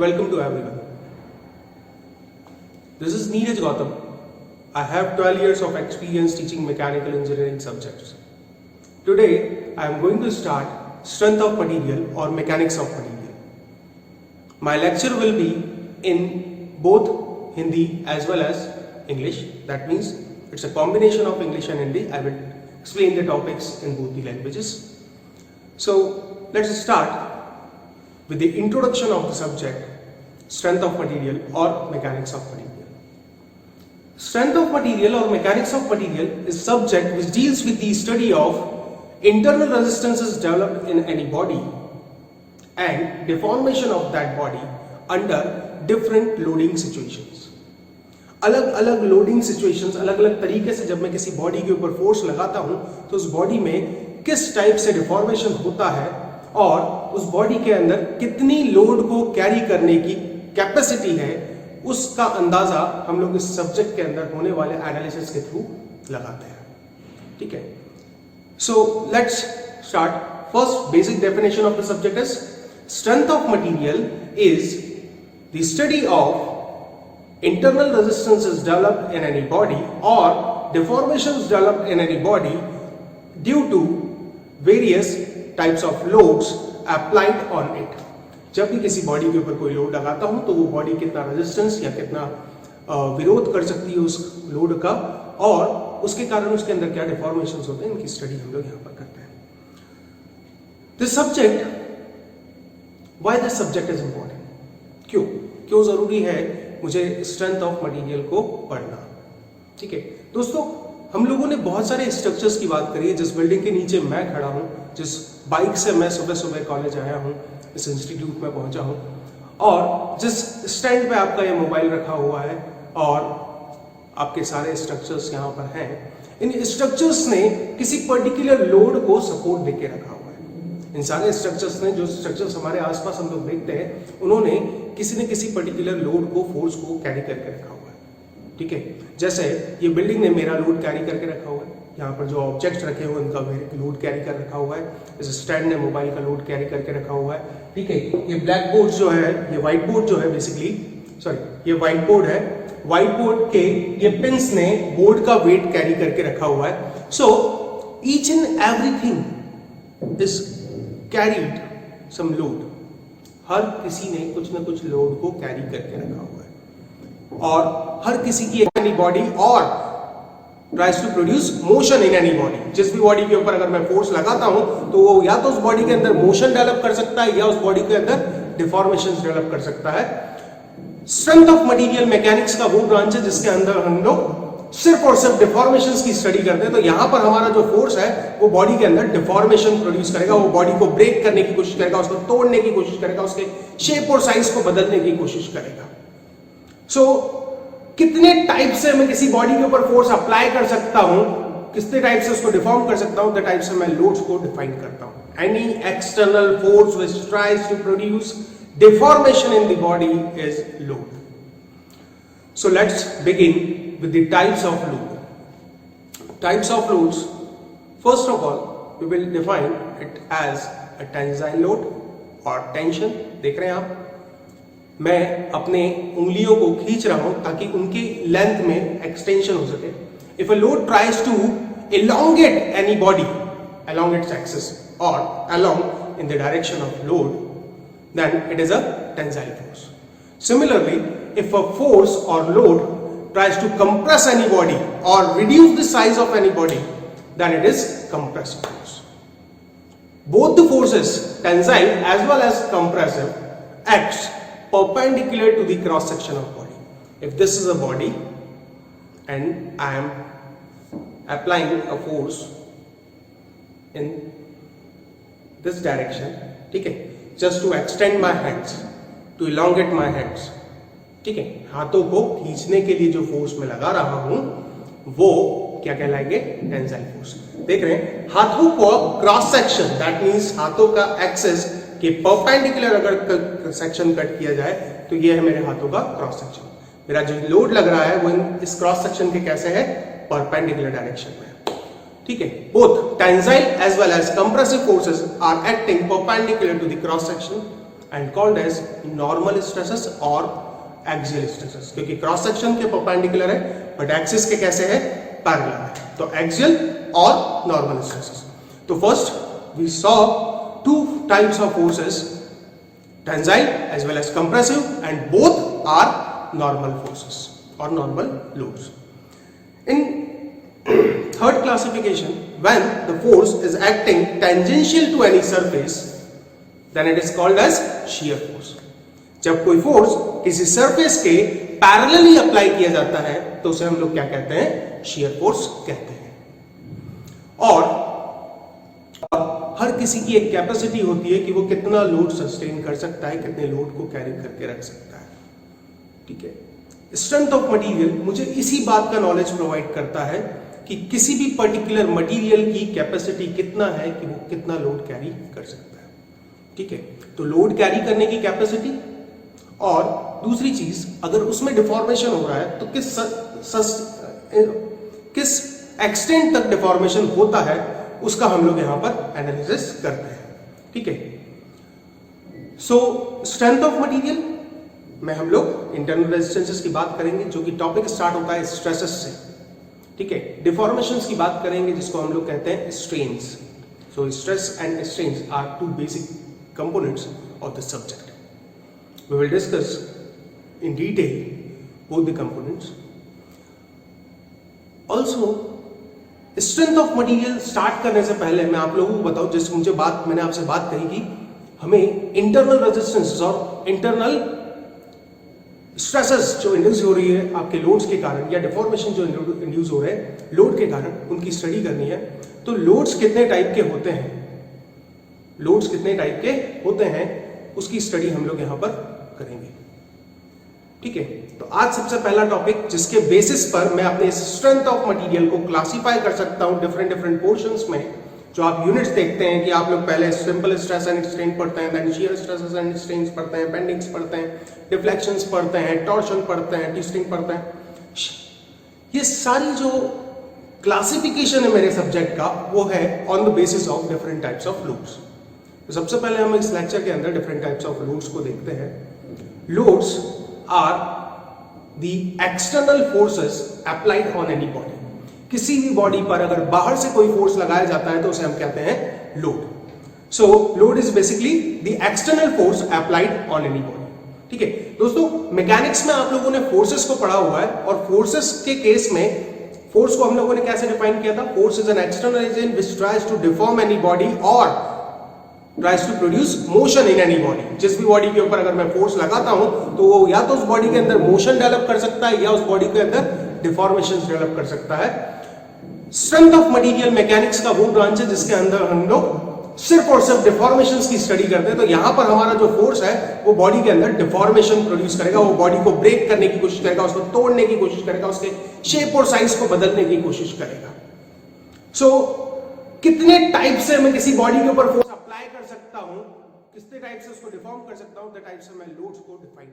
welcome to everyone. This is Neeraj Gautam. I have 12 years of experience teaching mechanical engineering subjects. Today, I am going to start strength of material or mechanics of material. My lecture will be in both Hindi as well as English. That means it's a combination of English and Hindi. I will explain the topics in both the languages. So, let's start with the introduction of the subject, strength of material or mechanics of material. Strength of material or mechanics of material is a subject which deals with the study of internal resistances developed in any body and deformation of that body under different loading situations. अलग अलग loading situations, अलग अलग तरीके से जब मैं किसी body के ऊपर फोर्स लगाता हूं तो उस बॉडी में किस टाइप से डिफॉर्मेशन होता है और उस बॉडी के अंदर कितनी लोड को कैरी करने की कैपेसिटी है, उसका अंदाजा हम लोग इस सब्जेक्ट के अंदर होने वाले एनालिसिस के थ्रू लगाते हैं. ठीक है, so let's start. First basic definition of the subject is strength of material is the study of internal resistances developed in any body or deformations developed in any body due to various types of loads applied on it. जब भी किसी body के ऊपर कोई load लगाता हूं तो वो बॉडी कितना रेजिस्टेंस या कितना विरोध कर सकती है उस लोड का और उसके कारण उसके अंदर क्या डिफॉर्मेशंस होते हैं, इनकी स्टडी हम लोग यहां पर करते हैं. This subject, why this subject is important, क्यों जरूरी है मुझे स्ट्रेंथ ऑफ मटेरियल को पढ़ना. ठीक है दोस्तों, हम लोगों ने बहुत सारे स्ट्रक्चर्स की बात करी है. जिस बिल्डिंग के नीचे मैं खड़ा हूं, जिस बाइक से मैं सुबह सुबह कॉलेज आया हूं, इस इंस्टीट्यूट में पहुंचा हूं, और जिस स्टैंड पे आपका ये मोबाइल रखा हुआ है और आपके सारे स्ट्रक्चर्स यहाँ पर हैं, इन स्ट्रक्चर्स ने किसी पर्टिकुलर लोड को सपोर्ट देके रखा हुआ है. इन सारे स्ट्रक्चर्स ने, जो स्ट्रक्चर्स हमारे आसपास हम लोग देखते हैं, उन्होंने किसी न किसी पर्टिकुलर लोड को, फोर्स को कैरी करके रखा हुआ है. ठीक है, जैसे ये बिल्डिंग ने मेरा लोड कैरी करके रखा हुआ है, यहाँ पर जो ऑब्जेक्ट्स रखे हुए उनका लोड कैरी कर रखा हुआ है, इस स्टैंड ने मोबाइल का लोड कैरी करके रखा हुआ है. ठीक है, ये ब्लैक बोर्ड जो है, ये व्हाइट बोर्ड जो है, बेसिकली ये व्हाइट बोर्ड है, व्हाइट बोर्ड के ये पिंस ने बोर्ड का वेट कैरी करके रखा हुआ है. So each and everything is carried some load. हर किसी ने कुछ ना कुछ लोड को कैरी करके रखा हुआ है और हर किसी की एनी बॉडी और tries to produce motion in any body. जिस भी बॉडी के ऊपर अगर मैं फोर्स लगाता हूं तो वो या तो उस बॉडी के अंदर मोशन डेवलप कर सकता है या उस बॉडी के अंदर डिफॉर्मेशन डेवलप कर सकता है. स्ट्रेंथ ऑफ मटेरियल मैकेनिक्स का वो ब्रांच है जिसके अंदर हम लोग सिर्फ और सिर्फ डिफॉर्मेशंस की स्टडी करते हैं. तो यहां पर हमारा जो फोर्स है वो बॉडी के अंदर डिफॉर्मेशन प्रोड्यूस करेगा, वो बॉडी को ब्रेक करने की कोशिश करेगा, उसको तोड़ने की कोशिश करेगा, उसके शेप और साइज को बदलने की कोशिश करेगा. सो कितने टाइप से मैं किसी बॉडी के ऊपर फोर्स अप्लाई कर सकता हूं, कितने टाइप से उसको डिफॉर्म कर सकता हूं, द टाइप से मैं लोड्स को डिफाइन करता हूं. Any external force which tries to produce deformation in the body is load. So let's begin with the types of load. Types of loads. First of all, we will define it as a tensile load or tension. देख रहे हैं आप, मैं अपने उंगलियों को खींच रहा हूं ताकि उनकी लेंथ में एक्सटेंशन हो सके. If a load tries to elongate any body along its axis or along in the direction of load, then it is a tensile force. Similarly, if a force or load tries to compress any body or reduce the size of any body, then it is compressive force. Both the forces, tensile as well as compressive, acts perpendicular to the cross section of body. If this is a body and I am applying a force in this direction, ठीक है, just to extend my hands, to elongate my hands. ठीक है, हाथों को खींचने के लिए जो फोर्स मैं लगा रहा हूं वो क्या कहलाएंगे, टेंसाइल फोर्स. देख रहे हैं, हाथों को क्रॉस सेक्शन, दैट मींस हाथों का एक्सिस के परपेंडिकुलर अगर सेक्शन कट किया जाए तो ये है मेरे हाथों का क्रॉस सेक्शन. मेरा जो लोड लग रहा है वो इस क्रॉस सेक्शन के कैसे है, परपेंडिकुलर डायरेक्शन में. ठीक है, both tensile as well as compressive forces are acting perpendicular to the cross section and called as normal stresses or axial stresses, क्योंकि क्रॉस सेक्शन के परपेंडिकुलर है बट एक्सिस के कैसे है, पैरेलल है, तो एक्सियल और नॉर्मल स्ट्रेसेस। तो first we saw two types of forces, tensile as well as compressive, and both are normal forces or normal loads. In third classification, when the force is acting tangential to any surface, then it is called as shear force. जब कोई force किसी surface के parallelly apply किया जाता है तो उसे हम लोग क्या कहते हैं, shear force कहते हैं। और हर किसी की एक कैपेसिटी होती है कि वो कितना लोड सस्टेन कर सकता है, कितने लोड को कैरी करके रख सकता है, ठीक है। स्ट्रेंथ ऑफ मटेरियल मुझे इसी बात का नॉलेज प्रोवाइड करता है कि किसी भी पर्टिकुलर मटेरियल की कैपेसिटी कितना है कि वो कितना लोड कैरी कर सकता है, ठीक है। तो लोड कैरी करने की कैपेसिटी, और दूसरी चीज अगर उसमें डिफॉर्मेशन हो रहा है तो किस एक्सटेंट तक डिफॉर्मेशन होता है उसका हम लोग यहां पर एनालिसिस करते हैं, ठीक है। सो स्ट्रेंथ ऑफ मटेरियल में हम लोग इंटरनल रेजिस्टेंसेस की बात करेंगे, जो कि टॉपिक स्टार्ट होता है स्ट्रेसेस से, ठीक है। डिफॉर्मेशंस की बात करेंगे जिसको हम लोग कहते हैं strains. So stress and strains are two basic components of the subject. We will discuss in detail both the components. Also strength of material start करने से पहले मैं आप लोगों को बताऊं, जैसे मैंने आपसे बात कही कि हमें इंटरनल रेजिस्टेंसेस और इंटरनल स्ट्रेसेस जो इंड्यूस हो रही है आपके लोड्स के कारण, या डिफॉर्मेशन जो इंड्यूस हो रहे हैं लोड के कारण, उनकी स्टडी करनी है। तो लोड्स कितने टाइप के होते हैं, लोड्स कितने टाइप के होते हैं उसकी स्टडी हम लोग यहां पर करेंगे, ठीक है। तो आज सबसे पहला टॉपिक जिसके बेसिस पर मैं अपने स्ट्रेंथ ऑफ मटेरियल को क्लासिफाई कर सकता हूं डिफरेंट पोर्शंस में, जो आप यूनिट्स देखते हैं कि आप लोग पहले सिंपल स्ट्रेस एंड स्ट्रेन पढ़ते हैं, then shear stresses and strains पढ़ते हैं, बेंडिंग्स पढ़ते हैं, डिफ्लेक्शंस पढ़ते हैं, टॉर्शन पढ़ते हैं, ट्विस्टिंग पढ़ते हैं। ये सारी जो क्लासिफिकेशन है मेरे सब्जेक्ट का वो है on the basis of different types of loads. तो सबसे पहले हम इस लेक्चर के अंदर डिफरेंट टाइप्स ऑफ लोड्स को देखते हैं। Loads are the external forces applied on any body. किसी भी बॉडी पर अगर बाहर से कोई फोर्स लगाया जाता है तो उसे हम कहते हैं load. So load is basically the external force applied on any body, ठीक है। दोस्तों मैकेनिक्स में आप लोगों ने फोर्सेस को पढ़ा हुआ है, और फोर्सेस के केस में फोर्स को हम लोगों ने कैसे डिफाइन किया था, force is an external agent which tries to deform any body और tries to produce motion in any body. जिस भी बॉडी के ऊपर अगर मैं फोर्स लगाता हूं तो वो या तो उस बॉडी के अंदर मोशन डेवलप कर सकता है या उस बॉडी के अंदर डिफॉर्मेशन डेवलप कर सकता है। स्ट्रेंथ ऑफ मटेरियल मैकेनिक्स का वो ब्रांच है जिसके अंदर हम लोग सिर्फ और सिर्फ डिफॉर्मेशंस की स्टडी करते हैं। तो यहां पर हमारा जो फोर्स है वो बॉडी के अंदर डिफॉर्मेशन प्रोड्यूस करेगा, वो बॉडी को ब्रेक करने की कोशिश करेगा, उसको तोड़ने की कोशिश करेगा, उसके शेप और साइज को बदलने की कोशिश करेगा। सो कितने टाइप से मैं किसी बॉडी के ऊपर फोर्स अप्लाई कर सकता हूं, कितने टाइप से उसको डिफॉर्म कर सकता हूं, द टाइप से मैं लोड्स को डिफाइन